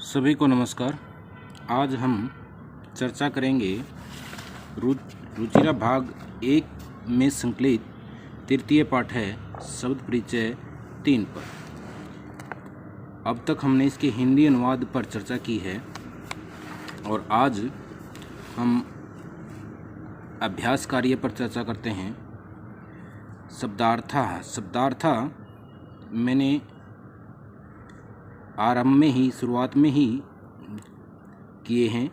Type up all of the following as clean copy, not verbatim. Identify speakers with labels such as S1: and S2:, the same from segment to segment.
S1: सभी को नमस्कार। आज हम चर्चा करेंगे रुचिरा भाग 1 में संकलित तृतीय पाठ है शब्द परिचय 3 पर। अब तक हमने इसके हिंदी अनुवाद पर चर्चा की है और आज हम अभ्यास कार्य पर चर्चा करते हैं। शब्दार्थ मैंने आरंभ में ही शुरुआत में ही किए हैं।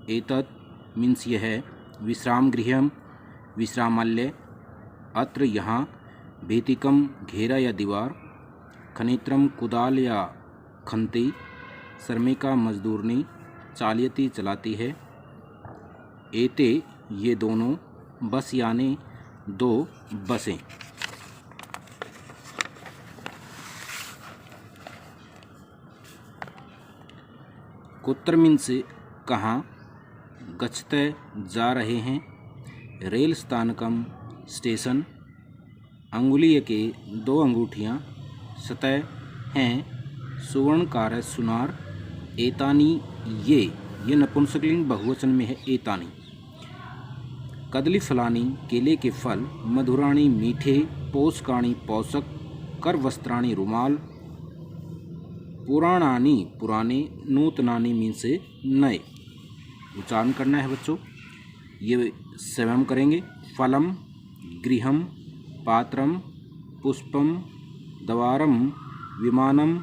S1: एतत् मीन्स यह है, विश्राम गृहम विश्रामालय, अत्र यहाँ, भीतिकम घेरा या दीवार, खनित्रम कुदाल या खंती, श्रमिका मजदूरनी, चालयती चलाती है, एते ये दोनों, बस यानी 2 बसें। कुत्र मीन्स कहाँ, गच्छते जा रहे हैं, रेल स्थानकम स्टेशन, अंगुलीय के 2 अंगूठियाँ, सतह हैं, सुवर्णकार है सुनार, एतानी ये नपुंसकलिंग बहुवचन में है एतानी, कदली फलानी केले के फल, मधुराणी मीठे, पोषकाणी पोषक, कर वस्त्राणी रुमाल, पुराणानी पुराने, नूतनानी मीन से नए। उच्चारण करना है बच्चों, ये स्वयं करेंगे। फलम गृहम पात्रम पुष्पम द्वारम विमानम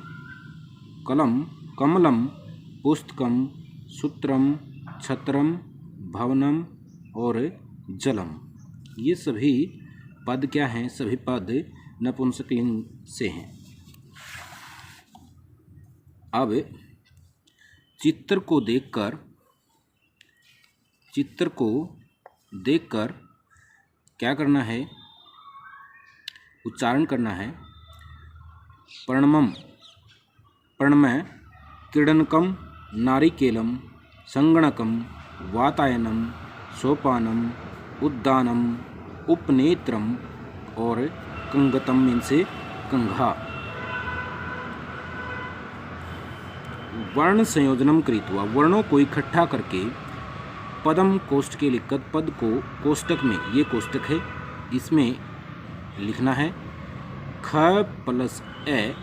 S1: कलम कमलम पुस्तकम सूत्रम छत्रम भवनम और जलम। ये सभी पद क्या हैं? सभी पद नपुंसकलिंग से हैं। अब चित्र को देखकर क्या करना है? उच्चारण करना है। प्रणमय क्रीडनकम नारिकेलम संगणकम वातायनम सोपानम उद्दानम उपनेत्रम और कंगतम मीन से कंघा। वर्ण संयोजनम कृत्वा, वर्णों को इकट्ठा करके, पदम कोष्ठ के लिखकर पद को कोष्टक में, ये कोष्टक है, इसमें लिखना है। ख प्लस ए,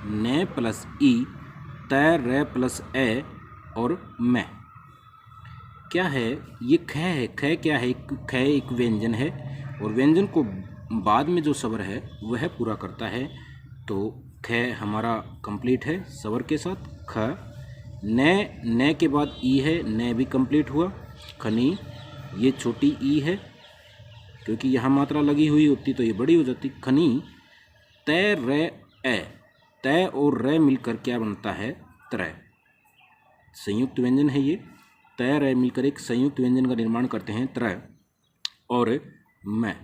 S1: न प्लस ई, तय र प्लस ए और मैं। क्या है ये? ख है। ख क्या है? ख एक व्यंजन है और व्यंजन को बाद में जो स्वर है वह पूरा करता है। तो ख हमारा कंप्लीट है स्वर के साथ। ख न के बाद ई है, न भी कंप्लीट हुआ। खनी ये छोटी ई है, क्योंकि यहाँ मात्रा लगी हुई होती तो ये बड़ी हो जाती। खनी तय र ए, तय और र मिलकर क्या बनता है? त्रय। संयुक्त व्यंजन है ये। तय र मिलकर एक संयुक्त व्यंजन का निर्माण करते हैं, त्रय। और मैं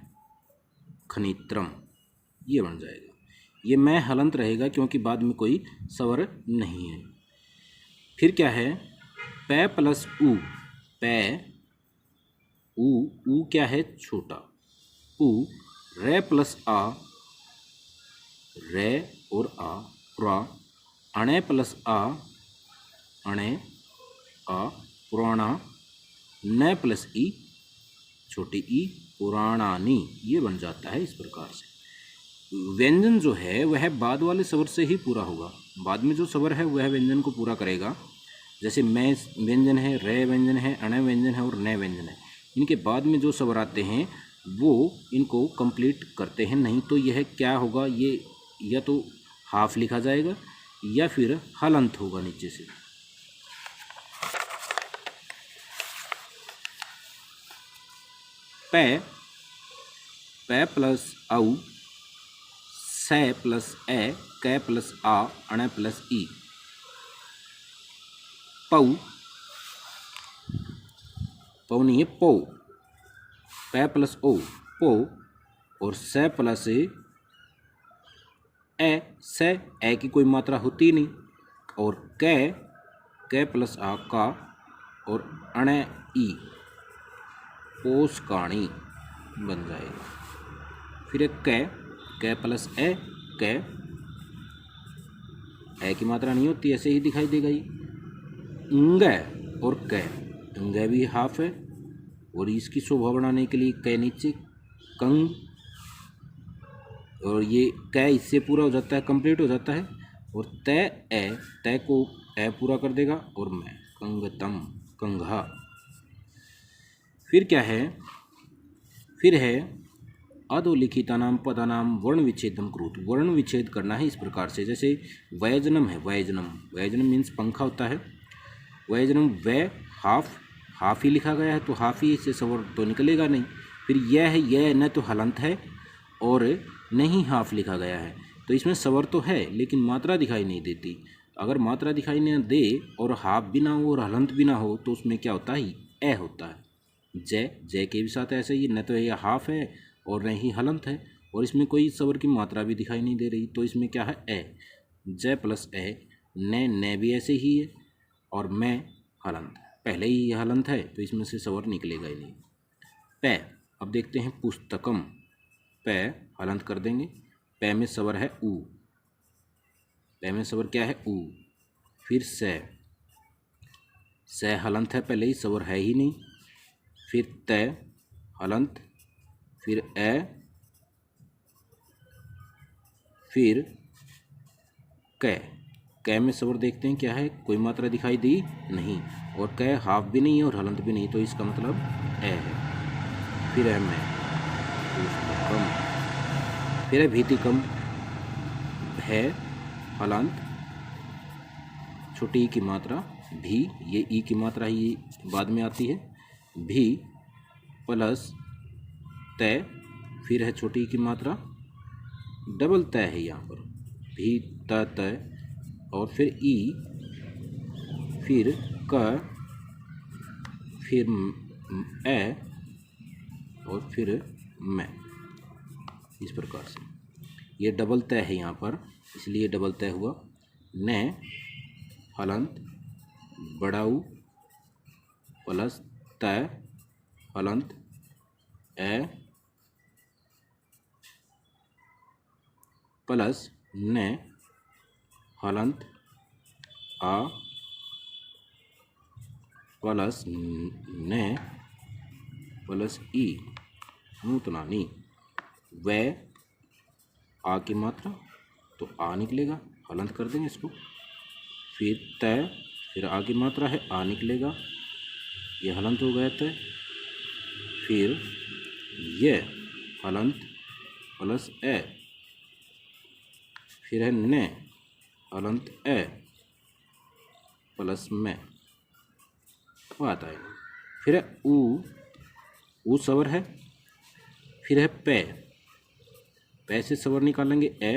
S1: खनित्रम, ये बन जाएगा। ये मैं हलंत रहेगा क्योंकि बाद में कोई स्वर नहीं है। फिर क्या है? पै प्लस ऊ, पै ऊ क्या है? छोटा। ऊ रे प्लस आ, रे और आ पुरा। अणे प्लस आ, अणे आ पुराना। न प्लस ई, छोटी ई, पुराणानी, ये बन जाता है इस प्रकार से। व्यंजन जो है वह बाद वाले स्वर से ही पूरा होगा। बाद में जो स्वर है वह व्यंजन को पूरा करेगा। जैसे मैं व्यंजन है, रे व्यंजन है, अण व्यंजन है और न व्यंजन है। इनके बाद में जो स्वर आते हैं वो इनको कंप्लीट करते हैं। नहीं तो यह क्या होगा? ये या तो हाफ लिखा जाएगा या फिर हलंत होगा नीचे से। पै प्लस औ, से प्लस ए, कै प्लस आ, अण प्लस ई। पौ नहीं है, पौ। पै प्लस ओ, पो। और से प्लस ए, से ए की कोई मात्रा होती नहीं। और कै प्लस आ, का। और अण ई, पोषकाणी बन जाएगा। फिर एक कै प्लस ए, कै, ए की मात्रा नहीं होती, ऐसे ही दिखाई देगा ये। अंग और क, अंग भी हाफ है और इसकी शोभा बढ़ाने के लिए क नीचे कंग, और ये क इससे पूरा हो जाता है, कंप्लीट हो जाता है। और तय को ए पूरा कर देगा और मैं कंगतम, कंघा। फिर क्या है, फिर है अधोलिखितानाम पदानाम वर्ण विच्छेदम कुरुत। वर्ण विच्छेद करना है इस प्रकार से, जैसे वयजनम है, वयजनम, वयजनम मीन्स पंखा होता है। वयजनम व हाफ ही लिखा गया है तो हाफ ही से स्वर तो निकलेगा नहीं। फिर यह है, यह न तो हलंत है और नहीं हाफ लिखा गया है, तो इसमें स्वर तो है लेकिन मात्रा दिखाई नहीं देती। अगर मात्रा दिखाई नहीं दे और हाफ भी ना हो और हलंत भी ना हो तो उसमें क्या होता है, ए होता है। जय के भी साथ ऐसे ही, न तो यह हाफ है और न ही हलंत है और इसमें कोई स्वर की मात्रा भी दिखाई नहीं दे रही, तो इसमें क्या है, ए। जय प्लस ए, न भी ऐसे ही है और मैं हलंत, पहले ही हलंत है तो इसमें से स्वर निकलेगा ही नहीं। पै, अब देखते हैं पुस्तकम, पै हलंत कर देंगे, पै में स्वर है ऊ, पै में स्वर क्या है, ऊ। फिर से हलंत है, पहले ही स्वर है ही नहीं। फिर तय हलंत, फिर ए, फिर कै में स्वर देखते हैं क्या है, कोई मात्रा दिखाई दी नहीं और कै हाफ भी नहीं है और हलंत भी नहीं, तो इसका मतलब ए है। फिर है मैं, पुस्तकम। फिर है भीतिकम, है हलंत, छोटी ई की मात्रा भी, ये ई की मात्रा ही बाद में आती है, भी प्लस तय, फिर है छोटी ई की मात्रा, डबल तय है यहाँ पर, भी तय, और फिर ई, फिर क, फिर ए और फिर मैं, इस प्रकार से। ये डबल तय है यहाँ पर, इसलिए डबल तय हुआ। न हलंत बड़ाऊ प्लस तय हलंत ए प्लस न हलंत आ प्लस न प्लस ई नूतनानी, वे आ की मात्रा तो आ निकलेगा, हलंत कर देंगे इसको। फिर तय, फिर आ की मात्रा है, आ निकलेगा, ये हलंत हो गया तय। फिर ये हलंत प्लस ए, फिर है न हलंत ए प्लस में, आता है। फिर है ऊ स्वर है। फिर है पै से स्वर निकालेंगे ए,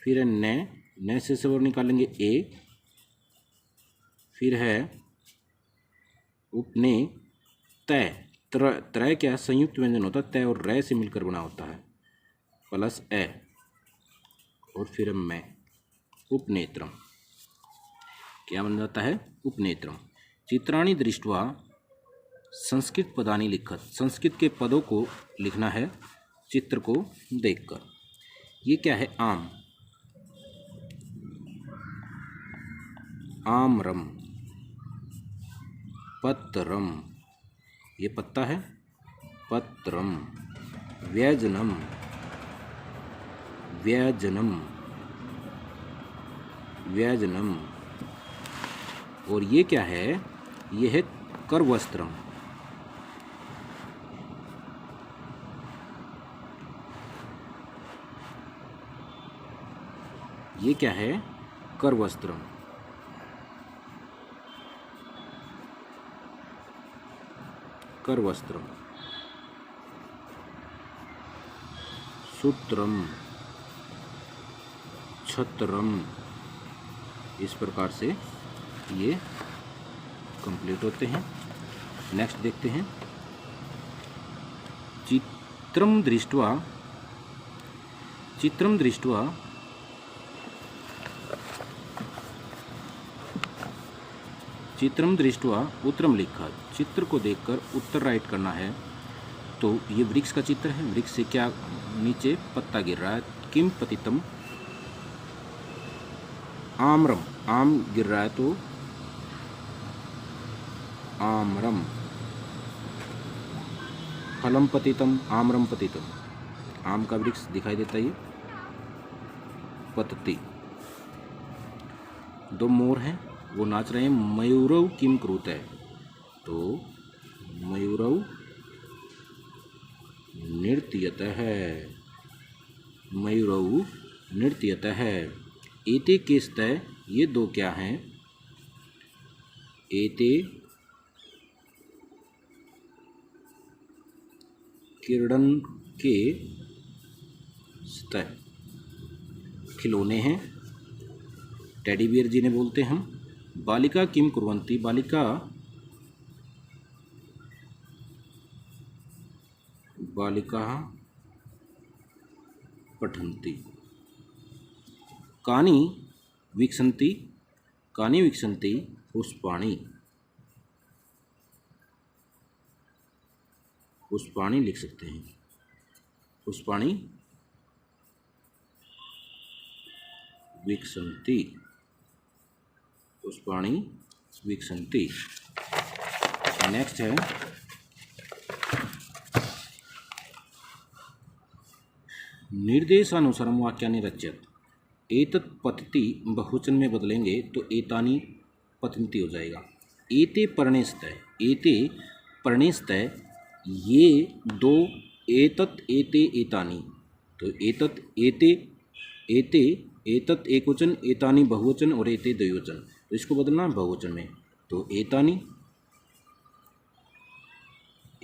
S1: फिर है न से स्वर निकालेंगे ए, फिर है उपने तय, त्रय क्या संयुक्त व्यंजन होता है, तय और रै से मिलकर बना होता है, प्लस ए और फिर मैं, उपनेत्रम, क्या बन जाता है, उपनेत्रम। चित्राणि दृष्ट्वा संस्कृत पदानि लिखत, संस्कृत के पदों को लिखना है चित्र को देखकर। ये क्या है, आम, आम्रम, पत्रम, ये पत्ता है, पत्रम, व्यजनम, व्यजनम, व्यजनम। और ये क्या है, ये है करवस्त्रम, ये क्या है, करवस्त्रम। करवस्त्रम, सूत्रम, छत्रम, इस प्रकार से ये कंप्लीट होते हैं। नेक्स्ट देखते हैं, चित्रम दृष्ट्वा, चित्रम दृष्ट्वा, चित्रम दृष्ट्वा उत्तरम लिखा, चित्र को देखकर उत्तर राइट करना है। तो ये वृक्ष का चित्र है, वृक्ष से क्या नीचे पत्ता गिर रहा है, किम पतितम आम्रम, आम गिर रहा है तो आम्रम, फलम पतितम, आम्रम पतितम, आम का वृक्ष दिखाई देता है ये, पतति। दो मोर हैं, वो नाच रहे हैं। मयूरौ किम कुरुते, तो मयूरौ नृत्यतः, मयूरौ नृत्यतः। एते केस्तः, ये दो क्या हैं? एते क्रीडन के स्तः, खिलौने हैं, टेडी बियर जी ने बोलते हम। बालिका किम कुर्वन्ति, बालिका बालिका पठन्ति। कानि वीक्षन्ति, कानि वीक्षन्ति पुष्पाणि, पुष्पाणि लिख सकते हैं, पुष्पाणि वीक्षन्ति, पुष्पाणि वीक्षन्ति। नेक्स्ट है निर्देशानुसारम वाक्यानि रच्यत। एतत् पतति बहुवचन में बदलेंगे तो एतानि पतन्ति हो जाएगा। एते पर्णेस्तः, एते पर्णेस्तः, ये दो, एतत् एते एतानि, तो एतत् एते, एते एतत् एक वचन, एतानि बहुवचन और एते द्विवचन, तो इसको बदलना है बहुवचन में, तो एतानि,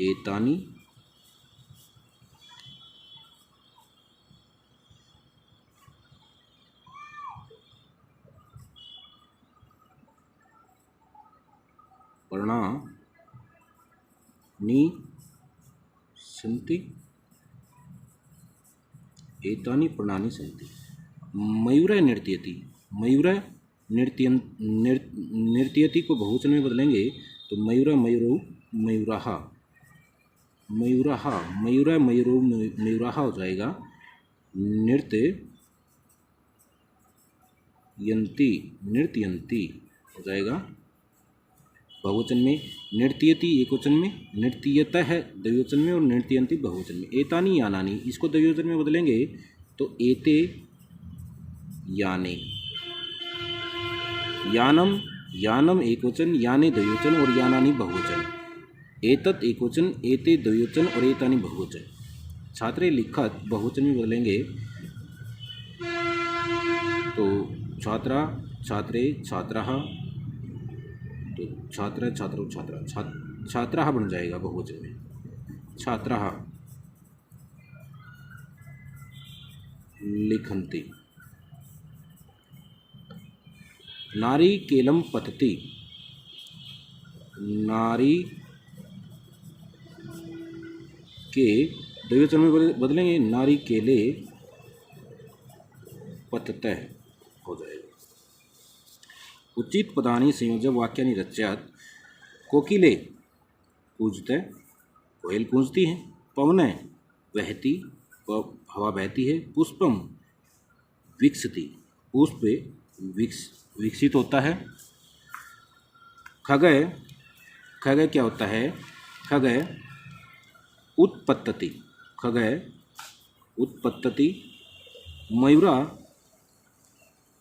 S1: एतानि पर्णानि सन्ति, एतानि पर्णानि सन्ति। मयूरः नृत्यति, मयूरः नृत्यति को बहुवचन में बदलेंगे तो मयूरः मयूरौ मयूराः, मयूराः मयूरः मयूरौ मयूराः हो जाएगा। नृत्ययन्ति, नृत्ययन्ति हो जाएगा बहुवचन में। नृत्यति एक वचन में, नृत्यतः द्विवचन में और नृत्यन्ति बहुवचन में। एतानि यानानि, इसको द्विवचन में बदलेंगे तो एते याने। यानम, यानम एक वचन, याने द्विवचन और यानानि बहुवचन। एतत् एक वचन, एते द्विवचन और एतानि बहुवचन। छात्रे लिखत बहुवचन में बदलेंगे तो छात्रा, छात्रे, छात्राः, तो छात्र, छात्रौ, छात्रा, छात्राः बन जाएगा बहुवचन में, छात्राः लिखन्ति। नारिकेलं पतति, नारी के द्विवचन में बदलेंगे नारिकेले पततः हो जाएगा। उचित पदानि संयोज्य वाक्यानि रच्यात। कोकिले कूजते, कोयल कूजती है। पवने बहती, हवा बहती है। पुष्पम विकसति, पुष्प विकसित होता है। खगय, खगय क्या होता है? खगय उत्पत्तति, खगय उत्पत्तति। मयूरा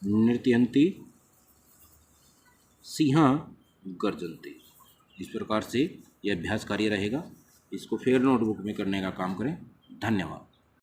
S1: नृत्यन्ति, सिंहा गर्जन्ति। इस प्रकार से यह अभ्यास कार्य रहेगा। इसको फेयर नोटबुक में करने का काम करें। धन्यवाद।